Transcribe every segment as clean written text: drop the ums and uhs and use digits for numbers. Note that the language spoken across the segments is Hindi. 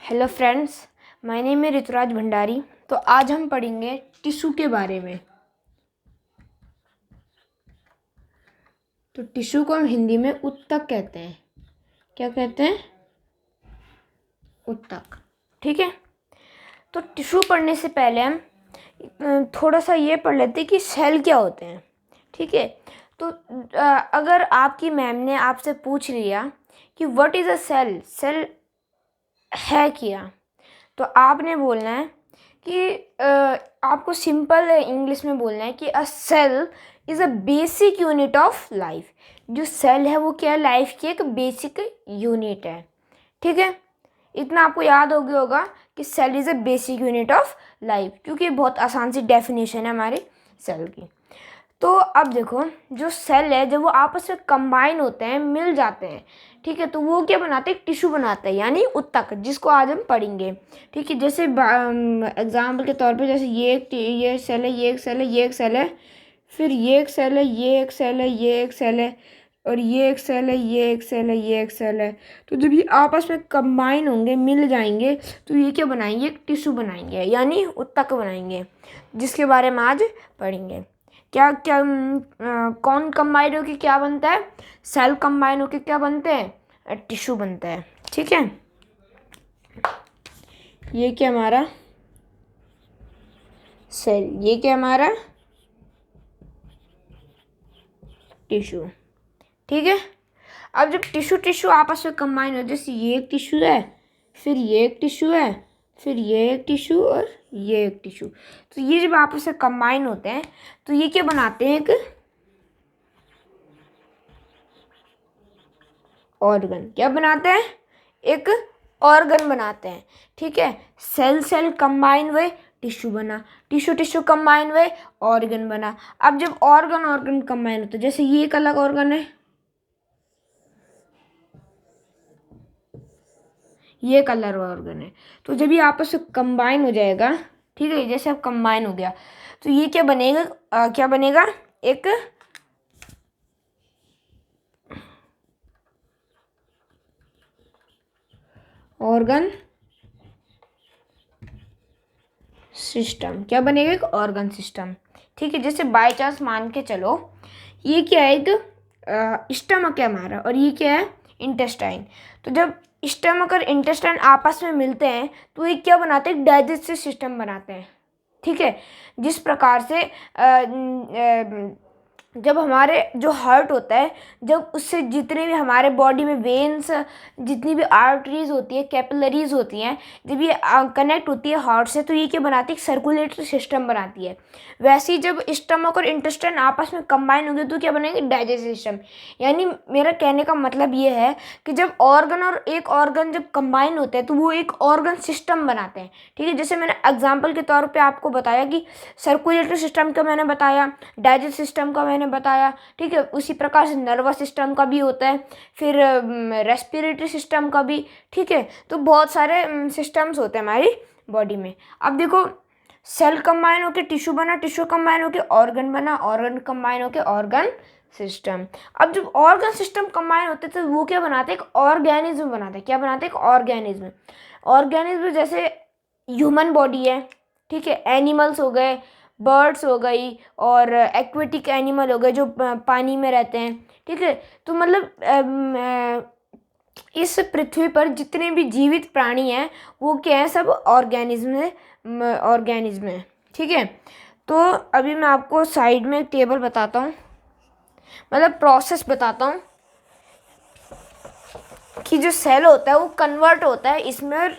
हेलो फ्रेंड्स, माय नेम है ऋतुराज भंडारी। तो आज हम पढ़ेंगे टिश्यू के बारे में। तो टिश्यू को हम हिंदी में उत्तक कहते हैं। क्या कहते हैं? उत्तक। ठीक है। तो टिश्यू पढ़ने से पहले हम थोड़ा सा ये पढ़ लेते हैं कि सेल क्या होते हैं। ठीक है। तो अगर आपकी मैम ने आपसे पूछ लिया कि what is a cell, cell है क्या, तो आपने बोलना है कि आपको सिंपल इंग्लिश में बोलना है कि a cell is a basic unit of life. जो सेल है वो क्या है? लाइफ की एक बेसिक यूनिट है। ठीक है। इतना आपको याद हो गया होगा कि cell is a basic unit of life, क्योंकि बहुत आसान सी डेफिनेशन है हमारी सेल की। तो अब देखो, जो सेल है जब वो आपस में कंबाइन होते हैं, मिल जाते हैं, ठीक है, तो वो क्या बनाते हैं? टिश्यू बनाते हैं, यानी उत्तक, जिसको आज हम पढ़ेंगे। ठीक है। जैसे एग्जाम्पल के तौर पे, जैसे ये सेल है, ये एक सेल है, ये एक सेल है, फिर ये एक सेल है, ये एक सेल है, ये एक सेल है, और ये एक सेल है, ये एक सेल है, ये एक सेल है। तो जब ये आपस में कंबाइन होंगे, मिल जाएंगे, तो ये क्या बनाएंगे? एक टिश्यू बनाएंगे, यानी उत्तक बनाएंगे, जिसके बारे में आज पढ़ेंगे। क्या क्या कौन कंबाइन होके क्या बनता है? सेल कंबाइन होके क्या बनते हैं? टिश्यू बनता है। ठीक है। ये क्या हमारा सेल, ये क्या हमारा टिश्यू। ठीक है। अब जब टिश्यू आपस में कंबाइन हो, जैसे ये एक टिश्यू है, फिर ये एक टिश्यू है, फिर ये एक टिश्यू, और ये एक टिश्यू, तो ये जब आपस में कंबाइन होते हैं तो ये क्या बनाते हैं? एक ऑर्गन। क्या बनाते हैं? एक ऑर्गन बनाते हैं। ठीक है। सेल कंबाइन हुए, टिश्यू बना, टिश्यू कंबाइन हुए, ऑर्गन बना। अब जब ऑर्गन कंबाइन होते हैं, जैसे ये एक अलग ऑर्गन है, ये एक अलग ऑर्गन है, तो जब ये आपस में कंबाइन हो जाएगा, ठीक है, जैसे अब कंबाइन हो गया, तो ये क्या बनेगा? क्या बनेगा? एक ऑर्गन सिस्टम। क्या बनेगा? एक ऑर्गन सिस्टम। ठीक है। जैसे बाय चांस मान के चलो, ये क्या है? एक स्टमक है हमारा, और ये क्या है? इंटेस्टाइन। तो जब स्टमक और इंटेस्टाइन आपस में मिलते हैं तो ये क्या बनाते हैं? डाइजेस्टिव सिस्टम बनाते हैं। ठीक है। जिस प्रकार से जब हमारे जो हार्ट होता है, जब उससे जितने भी हमारे बॉडी में वेन्स, जितनी भी आर्टरीज होती है, कैपिलरीज होती हैं, जब ये कनेक्ट होती है हार्ट से, तो ये क्या बनाती है? एक सर्कुलेटरी सिस्टम बनाती है। वैसे ही जब स्टमक और इंटेस्टाइन आपस में कंबाइन होंगे तो क्या बनेंगे? Digestive system. यानी मेरा कहने का मतलब ये है कि जब ऑर्गन और एक ऑर्गन जब कंबाइन होते हैं तो वो एक ऑर्गन सिस्टम बनाते हैं। ठीक है। जैसे मैंने एग्जाम्पल के तौर पर आपको बताया कि सर्कुलेटरी सिस्टम का मैंने बताया, डाइजेस्टिव सिस्टम का मैंने बताया। ठीक है। उसी प्रकार से नर्वस सिस्टम का भी होता है, फिर रेस्पिरेटरी सिस्टम का भी। ठीक है। तो बहुत सारे सिस्टम्स होते हैं हमारी बॉडी में। अब देखो, सेल कंबाइन होकर टिश्यू बना, टिश्यू कंबाइन होकर ऑर्गन बना, ऑर्गन कंबाइन होकर ऑर्गन सिस्टम। अब जब ऑर्गन सिस्टम कंबाइन होते तो वो क्या बनाते हैं? एक ऑर्गेनिज्म बनाते हैं। क्या बनाते हैं? एक ऑर्गेनिज्म। ऑर्गेनिज्म जैसे ह्यूमन बॉडी है, ठीक है, एनिमल्स हो गए, बर्ड्स हो गई, और एक्वेटिक एनिमल हो गए जो पानी में रहते हैं। ठीक है। तो मतलब इस पृथ्वी पर जितने भी जीवित प्राणी हैं वो क्या है? सब ऑर्गेनिज्म है। ठीक है। तो अभी मैं आपको साइड में एक टेबल बताता हूँ, मतलब प्रोसेस बताता हूँ कि जो सेल होता है वो कन्वर्ट होता है इसमें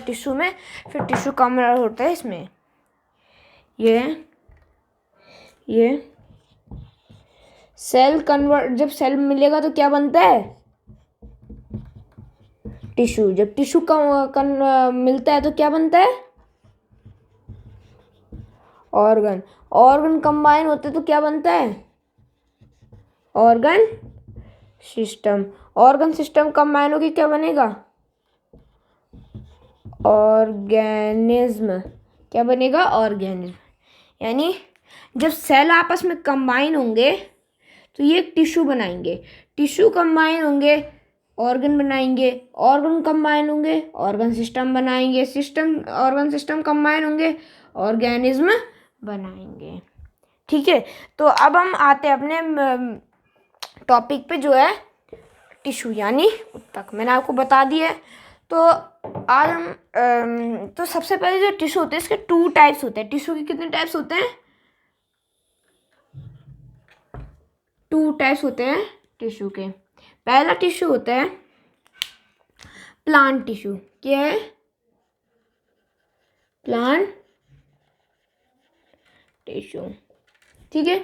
टिश्यू में, फिर टिश्यू कन्वर्ट होता है इसमें। ये सेल कन्वर्ट, जब सेल मिलेगा तो क्या बनता है? टिश्यू। जब टिश्यू मिलता है तो क्या बनता है? ऑर्गन। ऑर्गन कंबाइन होते तो क्या बनता है? Organ system. Organ system combine होकर क्या बनेगा? ऑर्गेनिज्म। क्या बनेगा? ऑर्गेनिज्म। यानी जब सेल आपस में कंबाइन होंगे तो ये एक टिश्यू बनाएंगे, टिश्यू कंबाइन होंगे, ऑर्गन बनाएंगे, ऑर्गन कंबाइन होंगे, ऑर्गन सिस्टम बनाएंगे, ऑर्गन सिस्टम कंबाइन होंगे, ऑर्गेनिज्म बनाएंगे। ठीक है, तो अब हम आते हैं अपने टॉपिक पे जो है टिश्यू यानी ऊतक। मैंने आपको बता दिया है। तो आज हम तो सबसे पहले जो टिश्यू होते हैं इसके 2 टाइप्स होते हैं। टिश्यू के कितने टाइप्स होते हैं? 2 टाइप्स होते हैं टिश्यू के। पहला टिश्यू होता है प्लांट टिश्यू। क्या है? Plant tissue. ठीक है,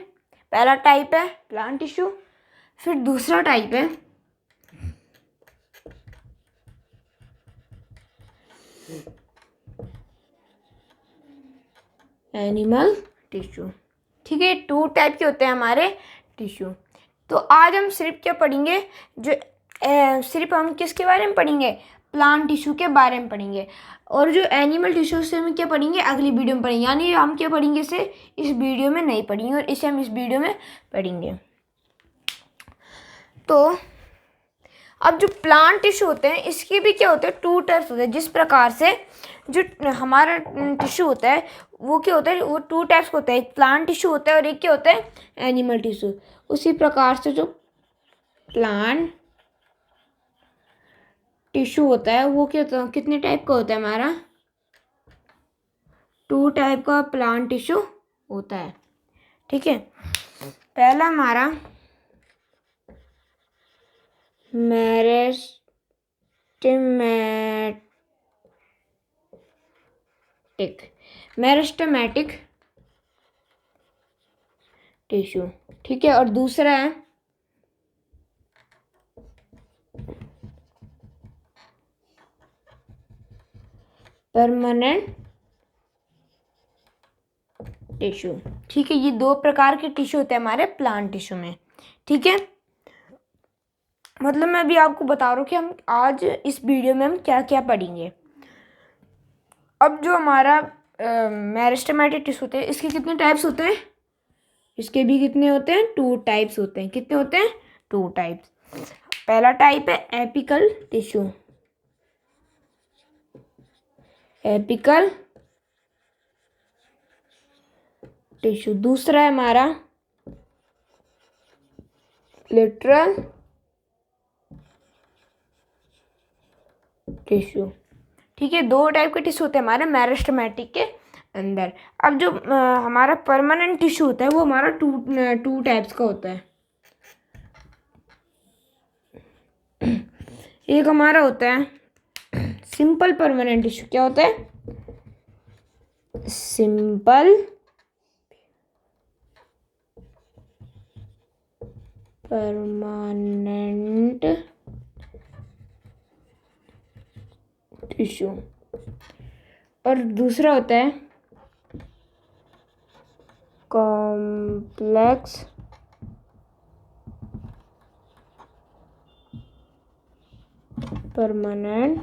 पहला टाइप है प्लांट टिश्यू। फिर दूसरा टाइप है एनिमल टिश्यू। ठीक है, 2 टाइप के होते हैं हमारे टिश्यू। तो आज हम सिर्फ क्या पढ़ेंगे, सिर्फ हम किसके बारे में पढ़ेंगे? प्लांट टिश्यू के बारे में पढ़ेंगे। और जो एनिमल टिश्यू से हम क्या पढ़ेंगे? अगली वीडियो में पढ़ेंगे। यानी हम क्या पढ़ेंगे इसे इस वीडियो में नहीं पढ़ेंगे और इसे हम इस वीडियो में पढ़ेंगे। तो अब जो प्लांट टिश्यू होते हैं इसके भी क्या होते हैं? 2 टाइप्स होते हैं। जिस प्रकार से जो हमारा टिश्यू होता है वो क्या होता है? वो 2 टाइप्स का होता है। एक प्लांट टिश्यू होता है और एक क्या होता है? Animal tissue. उसी प्रकार से जो प्लांट टिश्यू होता है वो क्या होता है? कितने टाइप का होता है हमारा? 2 टाइप का प्लांट टिश्यू होता है। ठीक है, पहला हमारा मेरिस्टेमेटिक टिश्यू। ठीक है, और दूसरा है परमानेंट टिश्यू। ठीक है, ये 2 प्रकार के टिश्यू होते हैं हमारे प्लांट टिश्यू में। ठीक है, मतलब मैं अभी आपको बता रहा हूँ कि हम आज इस वीडियो में हम क्या क्या पढ़ेंगे। अब जो हमारा मेरिस्टेमेटिक टिश्यू होते हैं इसके कितने टाइप्स होते हैं? इसके भी कितने होते हैं? 2 टाइप्स होते हैं। कितने होते हैं? 2 टाइप्स। पहला टाइप है एपिकल टिश्यू। Apical tissue. दूसरा है हमारा लिटरल टिश्यू। ठीक है, 2 टाइप के टिश्यू होते हैं हमारे मेरिस्टेमेटिक के अंदर। अब जो हमारा परमानेंट टिश्यू होता है वो हमारा 2 टाइप्स का होता है। एक हमारा होता है सिंपल परमानेंट टिश्यू। क्या होता है? Simple permanent tissue. और दूसरा होता है कॉम्प्लेक्स परमानेंट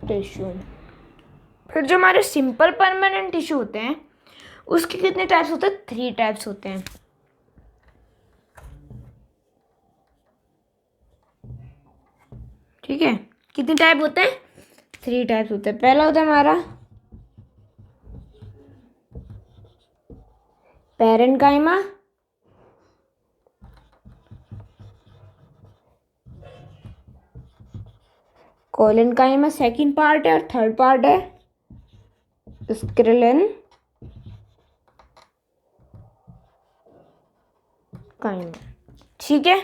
टिश्यू। फिर जो हमारे सिंपल परमानेंट टिश्यू होते हैं उसके कितने टाइप्स होते हैं? 3 टाइप्स होते हैं। ठीक है, कितने टाइप होते हैं? 3 टाइप्स होते हैं। पहला होता है हमारा पैरेन्काइमा। कोलेनकाइमा सेकंड पार्ट है और थर्ड पार्ट है स्क्रिलन काइमा। ठीक है,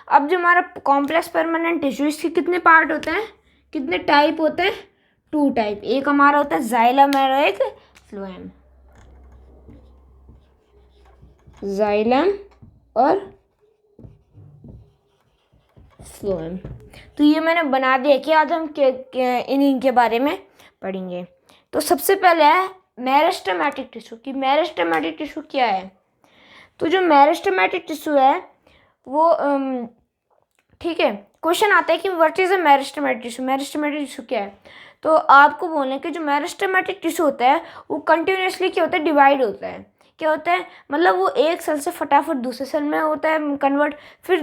अब जो हमारा कॉम्प्लेक्स परमानेंट टिश्यू इसके कितने पार्ट होते हैं? कितने टाइप होते हैं? 2 टाइप। एक हमारा होता है जाइलम और एक फ्लोएम। जाइलम और फ्लोएम। तो ये मैंने बना दिया कि आज हम इनके बारे में पढ़ेंगे। तो सबसे पहले है मेरिस्टेमेटिक टिश्यू। कि मेरिस्टेमेटिक टिश्यू क्या है? तो जो मेरिस्टेमेटिक टिश्यू है वो ठीक है, क्वेश्चन आता है कि what is a meristematic tissue. Meristematic tissue क्या है? तो आपको बोलना है कि जो मेरिस्टेमेटिक टिश्यू होता है वो कंटिन्यूसली क्या होता है? डिवाइड होता है। क्या होता है, मतलब वो एक सेल से फटाफट दूसरे सेल में होता है कन्वर्ट, फिर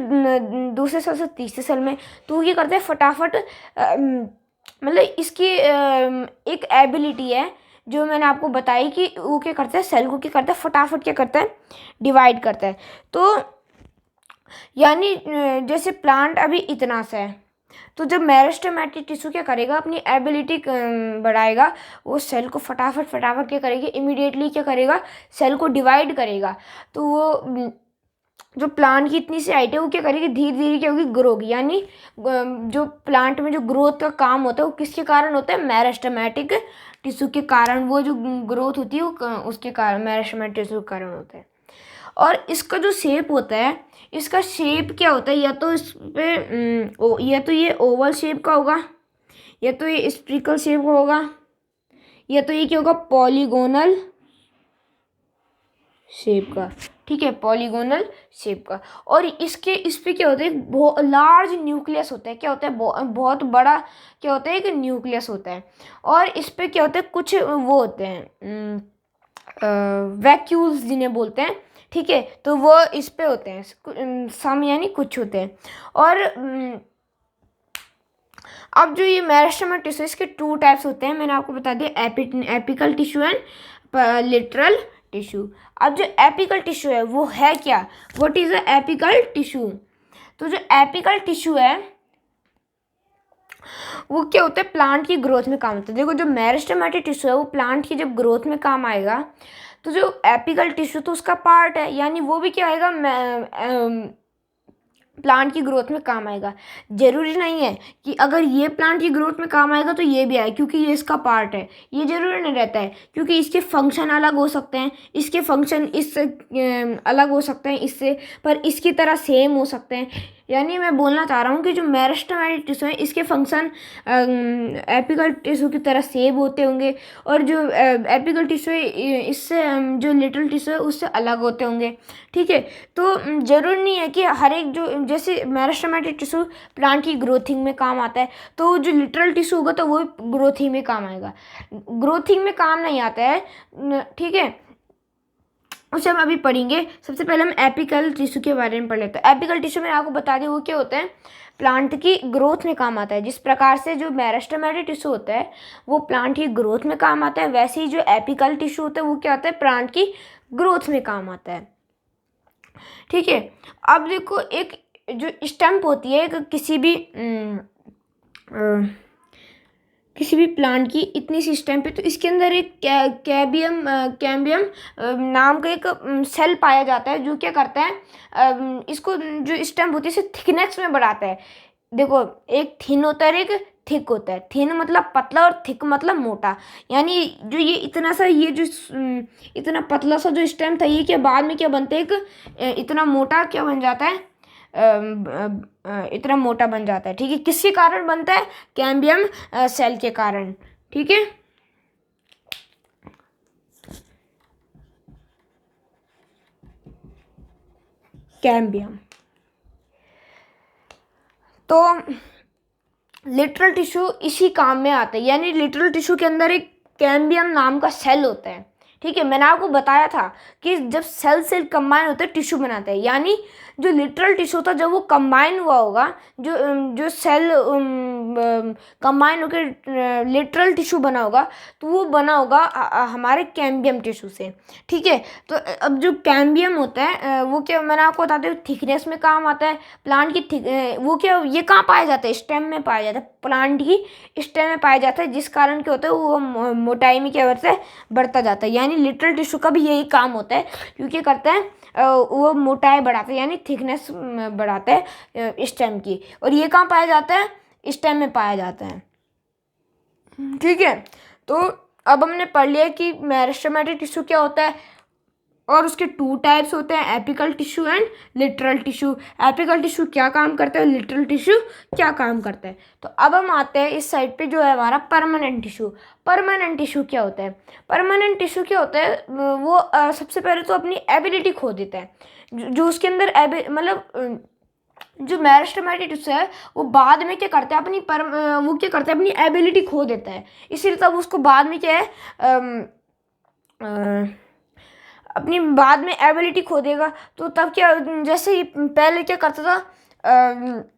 दूसरे सेल से तीसरे सेल में। तो वो क्या करता है फटाफट, मतलब इसकी एक एबिलिटी है जो मैंने आपको बताई कि वो क्या करता है, सेल को क्या करता है फटाफट क्या करता है, डिवाइड करता है। तो यानी जैसे प्लांट अभी इतना सा है, तो जब मेरिस्टेमेटिक टिश्यू क्या करेगा, अपनी एबिलिटी बढ़ाएगा, वो सेल को फटाफट फटाफट क्या करेगी, इमीडिएटली क्या करेगा, सेल को डिवाइड करेगा। तो वो जो प्लांट की इतनी सी हाइट है वो क्या करेगी, धीरे धीरे क्या होगी, ग्रो होगी। यानी जो प्लांट में जो ग्रोथ का काम होता है वो किसके कारण होता है, मेरिस्टेमेटिक टिश्यू के कारण। वो जो ग्रोथ होती है वो उसके कारण, मेरिस्टेमेटिक टिश्यू के कारण होता है। और इसका जो शेप होता है, इसका शेप क्या होता है, या तो इस पे या तो ये ओवल शेप का होगा, या तो ये स्प्रिकल शेप का होगा, या तो ये क्या होगा, पॉलीगोनल शेप का। ठीक है, पॉलीगोनल शेप का। और इस पे क्या होता है, बहुत लार्ज न्यूक्लियस होता है। क्या होता है, बहुत बड़ा क्या होता है, एक न्यूक्लियस होता है। और इस पे क्या होता है, कुछ वो होते हैं वैक्यूल्स जिन्हें बोलते हैं। ठीक है, तो वो इस पे होते हैं, सम यानी कुछ होते हैं। और अब जो ये मेरिस्टेमेटिक टिश्यू, इसके 2 टाइप्स होते हैं, मैंने आपको बता दिया, apical tissue and literal tissue. अब जो एपिकल टिश्यू है वो है क्या, what is a apical tissue. तो जो एपिकल टिश्यू है वो क्या होता है, प्लांट की ग्रोथ में काम होता है। देखो, जो मेरिस्टेमेटिक टिश्यू है वो प्लांट की जब ग्रोथ में काम आएगा, तो जो एपिकल टिश्यू तो उसका पार्ट है, यानी वो भी क्या आएगा, प्लांट की ग्रोथ में काम आएगा। जरूरी नहीं है कि अगर ये प्लांट की ग्रोथ में काम आएगा तो ये भी आए, क्योंकि ये इसका पार्ट है, ये जरूरी नहीं रहता है, क्योंकि इसके फंक्शन अलग हो सकते हैं, इसके फंक्शन इससे अलग हो सकते हैं इससे, पर इसकी तरह सेम हो सकते हैं। यानी मैं बोलना चाह रहा हूँ कि जो मेरिस्टेमेटिक टिश्यू है इसके फंक्शन एपिकल टिश्यू की तरह सेम होते होंगे, और जो एपिकल टिश्यू है इससे जो लिटरल टिश्यू है उससे अलग होते होंगे। ठीक है, तो जरूरी नहीं है कि हर एक, जो जैसे मेरिस्टेमेटिक टिश्यू प्लांट की ग्रोथिंग में काम आता है, तो जो लिटरल टिश्यू होगा तो वो ग्रोथिंग में काम आएगा। ग्रोथिंग में काम नहीं आता है, ठीक है, उसे हम अभी पढ़ेंगे। सबसे पहले हम एपिकल टिश्यू के बारे में पढ़ लेते हैं। एपिकल टिश्यू मैंने आपको बता दिया वो क्या होता है, प्लांट की ग्रोथ में काम आता है। जिस प्रकार से जो मेरिस्टेमेटिक टिश्यू होता है वो प्लांट की ग्रोथ में काम आता है, वैसे ही जो एपिकल टिश्यू होता है वो क्या होता है, प्लांट की ग्रोथ में काम आता है। ठीक है, अब देखो, एक जो स्टैम्प होती है किसी भी प्लांट की, इतनी सी स्टैम्प है, तो इसके अंदर एक कैम्बियम नाम का एक सेल पाया जाता है, जो क्या करता है, इसको जो स्टैम्प होती है इसे थिकनेस में बढ़ाता है। देखो, एक थिन होता है, एक थिक होता है। थिन मतलब पतला और थिक मतलब मोटा। यानी जो ये इतना सा, ये जो इतना पतला सा जो स्टेम था, ये क्या बाद में क्या बनता है, एक इतना मोटा क्या बन जाता है, इतना मोटा बन जाता है। ठीक है, किसके कारण बनता है, कैम्बियम सेल के कारण। ठीक है, कैम्बियम। तो लिटरल टिश्यू इसी काम में आता है, यानी लिटरल टिश्यू के अंदर एक कैम्बियम नाम का सेल होता है। ठीक है, मैंने आपको बताया था कि जब सेल कंबाइन होते हैं टिश्यू बनाते हैं, यानी जो लिटरल टिश्यू था जब वो कंबाइन हुआ होगा, जो सेल कंबाइन होकर लिटरल टिश्यू बना होगा, तो वो बना होगा हमारे कैम्बियम टिश्यू से। ठीक है, तो अब जो कैम्बियम होता है वो क्या, मैंने आपको बताते हुए थिकनेस में काम आता है। प्लांट की वो क्या, ये कहाँ पाया जाता है, स्टेम में पाया जाता है, प्लांट की स्टेम में पाया जाता है, जिस कारण क्या होता है वो मोटाई में क्या करता है, बढ़ता जाता है। यानी लिटरल टिश्यू का भी यही काम होता है, क्योंकि करता है वो मोटाई बढ़ाता है, यानी थिकनेस बढ़ाता है स्टेम की। और ये कहाँ पाया जाता है, स्टेम में पाया जाता है। ठीक है, तो अब हमने पढ़ लिया कि मेरिस्टेमेटिक टिश्यू क्या होता है, और उसके 2 टाइप्स होते हैं, apical tissue and literal tissue. Apical tissue क्या काम करता है, लिटरल टिश्यू क्या काम करता है। तो अब हम आते हैं इस साइड पे, जो है हमारा परमानेंट टिश्यू। परमानेंट टिश्यू क्या होता है, परमानेंट टिश्यू क्या होता है, वो सबसे पहले तो अपनी एबिलिटी खो देता है। जो उसके अंदर मतलब जो मेरिस्टेमेटिक टिश्यू है वो बाद में क्या करता है, वो क्या करता है, अपनी एबिलिटी खो देता है। इसीलिए तब उसको बाद में क्या है, अपनी बाद में एबिलिटी खो देगा। तो तब क्या, जैसे ये पहले क्या करता था,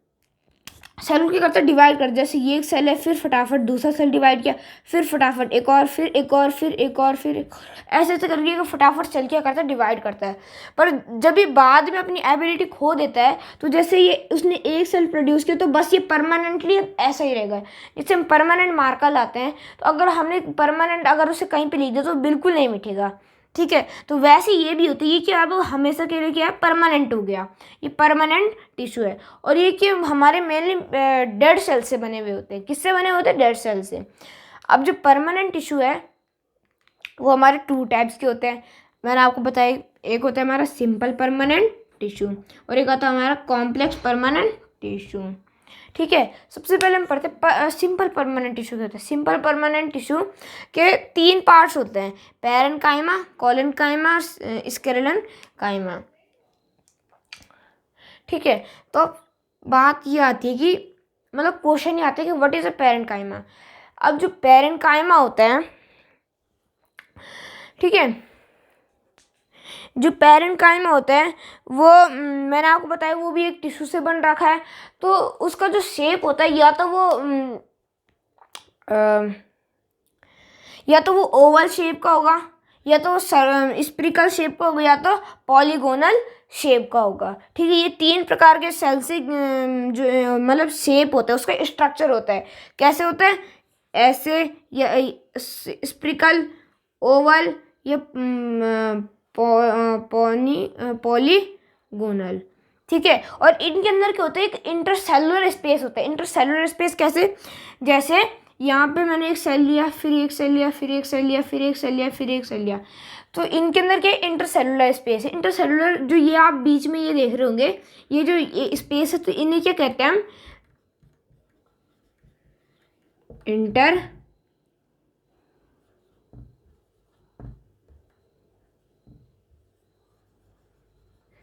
सेल को क्या करता है, डिवाइड कर, जैसे ये एक सेल है, फिर फटाफट दूसरा सेल डिवाइड किया, फिर फटाफट एक और, फिर एक और, फिर एक और, फिर एक, ऐसे ऐसे करके फटाफट सेल क्या करता है, डिवाइड करता है। पर जब ये बाद में अपनी एबिलिटी खो देता है, तो जैसे ये उसने एक सेल प्रोड्यूस किया, तो बस ये परमानेंटली ऐसा ही रहेगा। जिससे हम परमानेंट मार्कर लाते हैं, तो अगर हमने परमानेंट अगर उसे कहीं पर लिख दिया तो बिल्कुल नहीं मिटेगा, ठीक है। तो वैसे ये भी होती है कि अब हमेशा के लिए क्या है, परमानेंट हो गया, ये परमानेंट टिश्यू है। और ये कि हमारे मेनली डेड सेल से बने हुए होते हैं। किससे बने होते हैं, डेड सेल से। अब जो परमानेंट टिश्यू है वो हमारे 2 टाइप्स के होते हैं, मैंने आपको बताया। एक होता है हमारा सिंपल परमानेंट टिश्यू और एक होता है हमारा कॉम्प्लेक्स परमानेंट टिश्यू, ठीक है। सबसे पहले हम पढ़ते हैं सिंपल परमानेंट टिश्यू क्या होता है। सिंपल परमानेंट टिश्यू के 3 पार्ट्स होते हैं, पैरेन्काइमा, कोलेनकाइमा, स्केलेटन काइमा, ठीक है। तो अब बात ये आती है कि मतलब क्वेश्चन ये आता है कि व्हाट इज अ पैरेन्काइमा। अब जो पैरेन्काइमा होता है, ठीक है, जो पैरेन्काइमा होता है वो मैंने आपको बताया वो भी एक टिश्यू से बन रखा है। तो उसका जो शेप होता है या तो वो ओवल शेप का होगा, या तो स्पिरिकल शेप का होगा, या तो पॉलीगोनल शेप का होगा, ठीक है। ये 3 प्रकार के सेल से जो मतलब शेप होता है, उसका स्ट्रक्चर होता है। कैसे होता है, ऐसे, या स्पिरिकल, ओवल, या पॉलीगोनल, ठीक है। और इनके अंदर क्या होता है, एक इंटरसेलुलर स्पेस होता है। इंटरसेलुलर स्पेस कैसे, जैसे यहाँ पे मैंने एक सेल लिया, फिर एक सेल लिया, फिर एक सेल लिया, फिर एक सेल लिया, फिर एक सेल लिया, तो इनके अंदर क्या इंटरसेलुलर स्पेस है। इंटरसेलुलर जो ये आप बीच में ये देख रहे होंगे, ये जो ये स्पेस है, तो इन्हें क्या कहते हैं हम, इंटर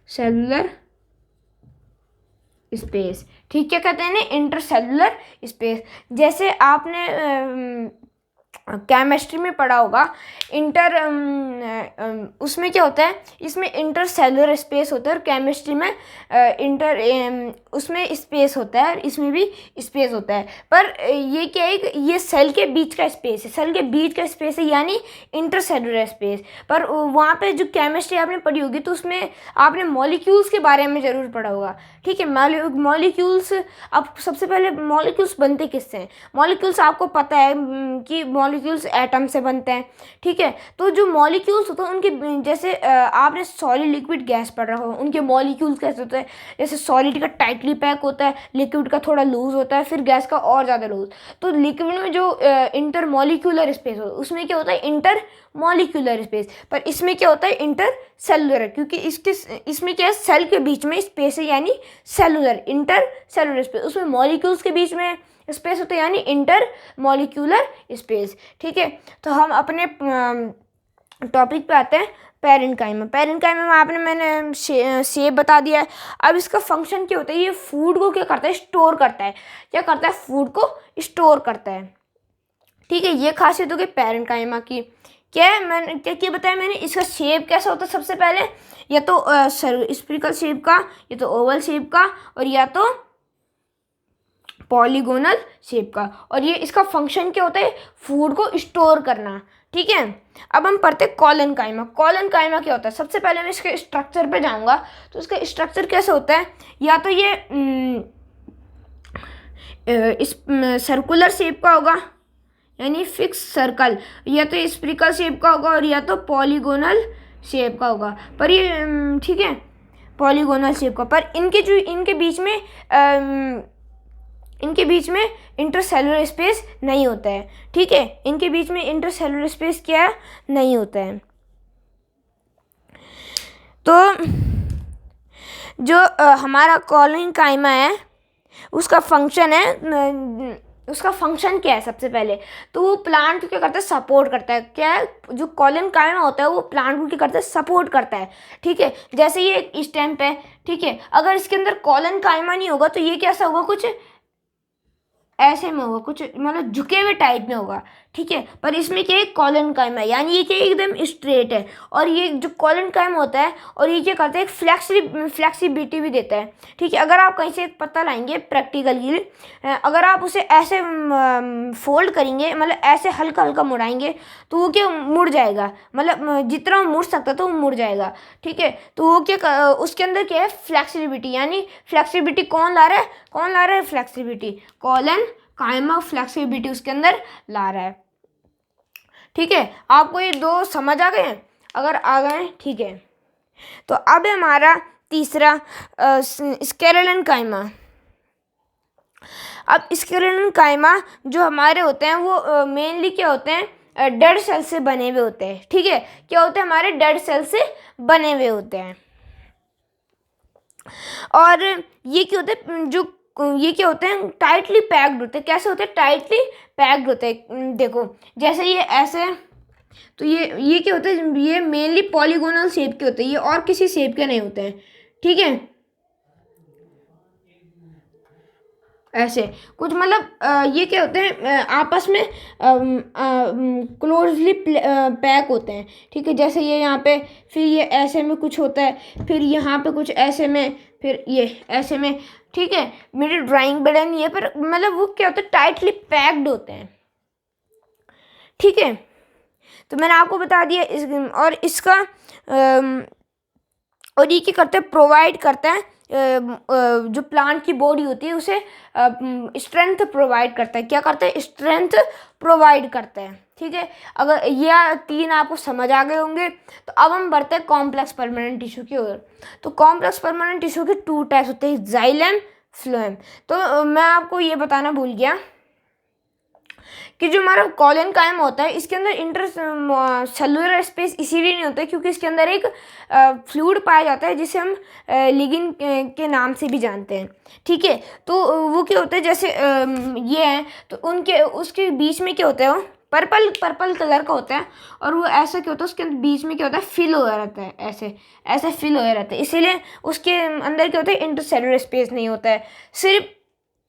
सेलुलर स्पेस, ठीक, क्या कहते हैं इंटरसेलुलर स्पेस। जैसे आपने केमिस्ट्री में पढ़ा होगा, उसमें क्या होता है, इसमें इंटरसेलुलर स्पेस होता है, और केमिस्ट्री में उसमें स्पेस होता है, और इसमें भी स्पेस होता है। पर ये क्या है, ये सेल के बीच का स्पेस है, सेल के बीच का स्पेस है, यानी इंटरसेलुलर स्पेस। पर वहाँ पे जो केमिस्ट्री आपने पढ़ी होगी, तो उसमें आपने मॉलिक्यूल्स के बारे में ज़रूर पढ़ा होगा, ठीक है। मॉलिक्यूल्स, अब सबसे पहले मॉलिक्यूल्स बनते किससे हैं। मॉलिक्यूल्स आपको पता है कि मॉलिक्यूल्स एटम से बनते हैं, ठीक है। तो जो मॉलिक्यूल्स होते हैं उनके, जैसे आपने सॉलिड लिक्विड गैस पढ़ रहा हो, उनके मॉलिक्यूल्स कैसे होते हैं। जैसे सॉलिड का टाइटली पैक होता है, लिक्विड का थोड़ा लूज होता है, फिर गैस का और ज़्यादा लूज। तो लिक्विड में जो इंटर मॉलिक्यूलर स्पेस होता है, उसमें क्या होता है, इंटर मॉलिक्यूलर स्पेस। पर इसमें क्या होता है, इंटर सेलुलर, क्योंकि इसमें क्या है, सेल के बीच में स्पेस है, यानी सेलुलर, इंटर सेलुलर स्पेस। उसमें मॉलिक्यूल्स के बीच में स्पेस होता है, यानी इंटर मॉलिक्यूलर स्पेस, ठीक है। तो हम अपने टॉपिक पे आते हैं, पैरेन्काइमा। पैरेन्काइमा में आपने मैंने शेप बता दिया है। अब इसका फंक्शन क्या होता है, ये फूड को क्या करता है, स्टोर करता है। क्या करता है, फूड को स्टोर करता है, ठीक है। ये खासियत होगी पैरेन्काइमा की। क्या है, मैंने क्या बताया मैंने, इसका शेप कैसा होता है, सबसे पहले या तो स्फेरिकल शेप का, या तो ओवल शेप का, और या तो पॉलीगोनल शेप का। और ये इसका फंक्शन क्या होता है, फूड को स्टोर करना, ठीक है। अब हम पढ़ते हैं कोलेनकाइमा। कोलेनकाइमा क्या होता है, सबसे पहले मैं इसके स्ट्रक्चर पे जाऊंगा। तो इसका स्ट्रक्चर कैसे होता है, या तो ये इस सर्कुलर शेप का होगा, यानी फिक्स सर्कल, या तो स्फेरिकल शेप का होगा, और या तो पॉलीगोनल शेप का होगा। पर ये ठीक है, पॉलीगोनल शेप का। पर इनके बीच में इंटरसेलुलर स्पेस नहीं होता है, ठीक है। इनके बीच में इंटरसेलुलर स्पेस क्या नहीं होता है। तो जो हमारा कोलेनकाइमा है, उसका फंक्शन क्या है, सबसे पहले तो वो प्लांट को क्या करता है, सपोर्ट करता है। क्या है, जो कोलेनकाइमा होता है वो प्लांट को क्या करता है, सपोर्ट करता है, ठीक है। जैसे ये एक स्टेम है, ठीक है, अगर इसके अंदर कोलेनकाइमा नहीं होगा तो ये कैसा होगा, कुछ ऐसे में होगा, कुछ मतलब झुके हुए टाइप में होगा, ठीक है। पर इसमें क्या है, कॉलन कायम है, यानी ये क्या एकदम स्ट्रेट है। और ये जो कॉलन कायम होता है और ये क्या करता है, फ्लेक्सिबिलिटी भी देता है, ठीक है। अगर आप कहीं से एक पत्ता लाएंगे प्रैक्टिकल के लिए, अगर आप उसे ऐसे फोल्ड करेंगे, मतलब ऐसे हल्का हल्का मुड़ाएंगे, तो वो क्या मुड़ जाएगा, मतलब जितना मुड़ सकता तो वो मुड़ जाएगा, ठीक है। तो वो क्या उसके अंदर क्या है, फ्लेक्सिबिलिटी, यानी फ्लेक्सिबिलिटी कौन ला रहा है फ्लेक्सिबिलिटी, कॉलन कायमा फ्लेक्सिबिलिटी उसके अंदर ला रहा है, ठीक है। आपको ये दो समझ आ गए हैं? अगर आ गए, ठीक है। तो अब हमारा तीसरा स्केलेटन कायमा। अब स्केलेटन कायमा जो हमारे होते हैं वो मेनली क्या होते हैं, डेड सेल से बने हुए होते हैं, ठीक है। क्या होते हैं, हमारे डेड सेल से बने हुए होते हैं। और ये क्या होते हैं, जो ये क्या होते हैं, टाइटली पैक्ड होते हैं। कैसे होते हैं, टाइटली पैक्ड होते हैं। देखो जैसे ये ऐसे, तो ये क्या होते हैं, ये मेनली पॉलीगोनल शेप के होते हैं, ये और किसी शेप के नहीं होते हैं, ठीक है। ऐसे कुछ मतलब ये क्या होते हैं, आपस में क्लोजली पैक होते हैं, ठीक है। जैसे ये यहाँ पे, फिर ये ऐसे में कुछ होता है, फिर यहाँ पे कुछ ऐसे में, फिर ये ऐसे में, ठीक है। मेरी ड्राइंग बड़ा नहीं है, पर मतलब वो क्या होता है, टाइटली पैक्ड होते हैं, ठीक है। तो मैंने आपको बता दिया और इसका और ये क्या करते हैं, प्रोवाइड करते हैं, जो प्लांट की बॉडी होती है उसे स्ट्रेंथ प्रोवाइड करता है। क्या करता है, स्ट्रेंथ प्रोवाइड करता है, ठीक है। अगर यह तीन आपको समझ आ गए होंगे, तो अब हम बढ़ते हैं कॉम्प्लेक्स परमानेंट टिश्यू की ओर। तो कॉम्प्लेक्स परमानेंट टिश्यू के टू टाइप्स होते हैं, जाइलम, फ्लोएम। तो मैं आपको ये बताना भूल गया कि जो हमारा कॉलन कायम होता है, इसके अंदर इंटर सेलुलर स्पेस इसीलिए नहीं होता है क्योंकि इसके अंदर एक फ्लूइड पाया जाता है जिसे हम लिगिन के नाम से भी जानते हैं, ठीक है। तो वो क्या होता है, जैसे ये है, तो उसके बीच में क्या होता है, वो पर्पल कलर का होता है, और वो ऐसा क्या होता है, उसके बीच में क्या होता है, फिल हो रहता है, ऐसे फिल हो रहता है, इसीलिए उसके अंदर क्या होता है, इंटरसेलुलर स्पेस नहीं होता है। सिर्फ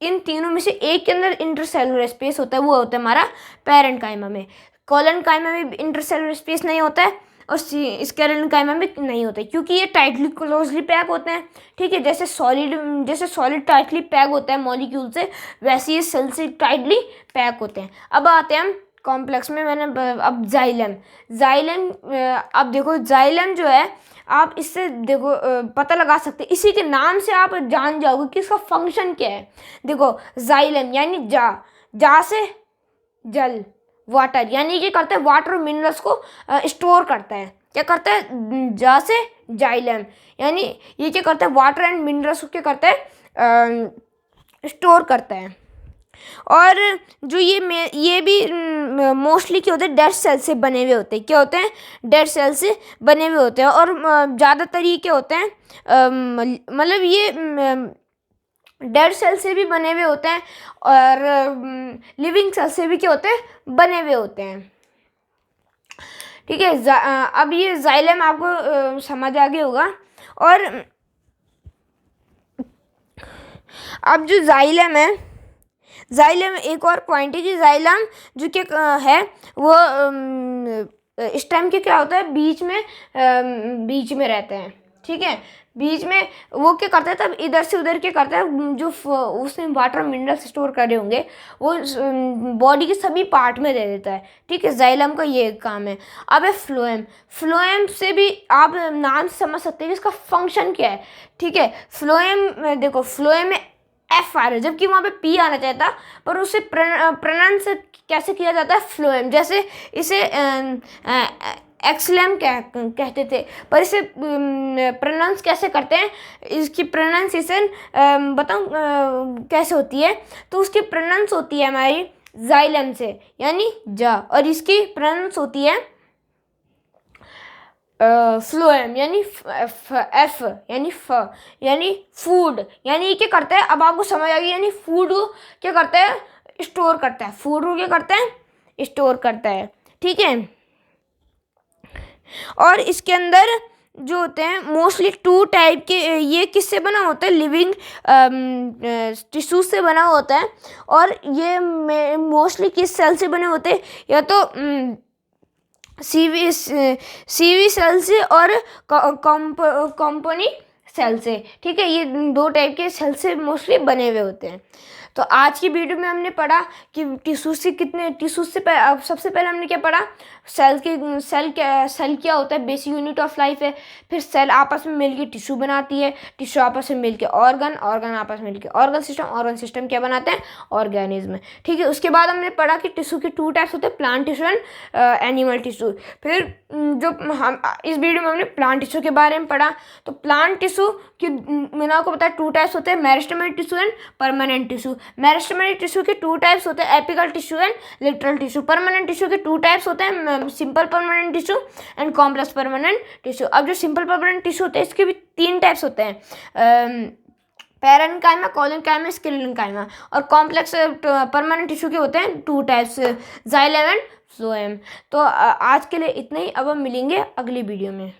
इन तीनों में से एक के अंदर इंटरसेलुलर स्पेस होता है, वो होता है हमारा पेरेंट कायमा में। कॉलन कायमा में इंटरसेलुलर स्पेस नहीं होता है और स्केलेटन कायमा में नहीं होता है, क्योंकि ये टाइटली क्लोजली पैक होते हैं, ठीक है। जैसे सॉलिड टाइटली पैक होता है मॉलिक्यूल से, वैसे ये सेल से टाइटली पैक होते हैं। अब आते हैं हम कॉम्प्लेक्स में। अब जाइलम, अब देखो जाइलम जो है, आप इससे देखो पता लगा सकते हैं, इसी के नाम से आप जान जाओगे कि इसका फंक्शन क्या है। देखो जाइलम यानी जा से जल, वाटर, यानी क्या करता है, वाटर और मिनरल्स को स्टोर करता है। क्या करता है, जा से जाइलम, यानी ये क्या करता है, वाटर एंड मिनरल्स को क्या करता है, स्टोर करता है। और जो ये भी मोस्टली क्या होते हैं, डेड सेल से बने हुए होते हैं। क्या होते हैं, डेड सेल से बने हुए होते हैं। और ज़्यादातर ये क्या होते हैं, मतलब ये डेड सेल से भी बने हुए होते हैं, और लिविंग सेल से भी क्या होते हैं, बने हुए होते हैं, ठीक है। अब ये जाइलम आपको समझ आ गया होगा। और अब जो जाइलम है, जाइलम एक और पॉइंट है कि जाइलम जो क्या है, वो स्टेम के क्या होता है, बीच में रहते हैं, ठीक है। बीच में वो क्या करता है, तब इधर से उधर क्या करता है, जो उसने वाटर मिनरल्स स्टोर करे होंगे वो बॉडी के सभी पार्ट में दे देता है, ठीक है। जाइलम का ये काम है। अब है फ्लोएम से भी आप नाम समझ सकते हैं कि इसका फंक्शन क्या है, ठीक है। फ्लोएम, देखो फ्लोएम में एफ आ रहा है, जबकि वहाँ पे पी आना चाहिए था, पर उसे प्रोनाउंस कैसे किया जाता है, फ्लोएम। जैसे इसे एक्सलेम कहते थे, पर इसे प्रोनाउंस कैसे करते हैं, इसकी प्रोनाउंसिएशन बताऊँ कैसे होती है। तो उसकी प्रोनाउंस होती है हमारी जाइलम से, यानी जा, और इसकी प्रोनाउंस होती है फ्लोएम, यानी एफ, यानी यानी फूड, यानी ये क्या करता है, अब आपको समझ आ गई, यानी फूड को क्या करता है, स्टोर करता है, फूड को क्या करता है, स्टोर करता है, ठीक है। और इसके अंदर जो होते हैं मोस्टली 2 टाइप के, ये किससे बना होता है, लिविंग टिश्यूज से बना होता है। और ये मोस्टली किस सेल से बने होते हैं, या तो सीवी सेल से और कॉम्पोनी सेल से, ठीक है। ये 2 टाइप के सेल से मोस्टली बने हुए होते हैं। तो आज की वीडियो में हमने पढ़ा कि टिश्यू से सबसे पहले हमने क्या पढ़ा, सेल क्या होता है, बेसिक यूनिट ऑफ लाइफ है। फिर सेल आपस में मिलकर टिश्यू बनाती है, टिश्यू आपस में मिलकर ऑर्गन आपस में मिलकर ऑर्गन सिस्टम क्या बनाते हैं, ऑर्गेनिज्म, ठीक है। उसके बाद हमने पढ़ा कि टिश्यू के 2 टाइप्स होते हैं, plant tissue and animal tissue. फिर जो हम इस वीडियो में हमने प्लांट टिश्यू के बारे में पढ़ा। तो प्लांट टिश्यू की मैंने आपको बताया 2 टाइप्स होते हैं, meristematic tissue and permanent tissue. Meristematic tissue के 2 टाइप्स होते हैं, apical tissue and literal tissue. Permanent tissue के 2 टाइप्स होते हैं, simple permanent tissue and complex permanent tissue. अब जो सिंपल परमानेंट टिश्यू होते हैं इसके भी 3 टाइप्स होते हैं, पैरेन्काइमा, कोलेन्काइमा, स्क्लेरेन्काइमा। और कॉम्प्लेक्स परमानेंट टिश्यू के होते हैं 2 टाइप्स, जाइलम एंड फ्लोएम। तो आज के लिए इतना ही, अब हम मिलेंगे अगली वीडियो में।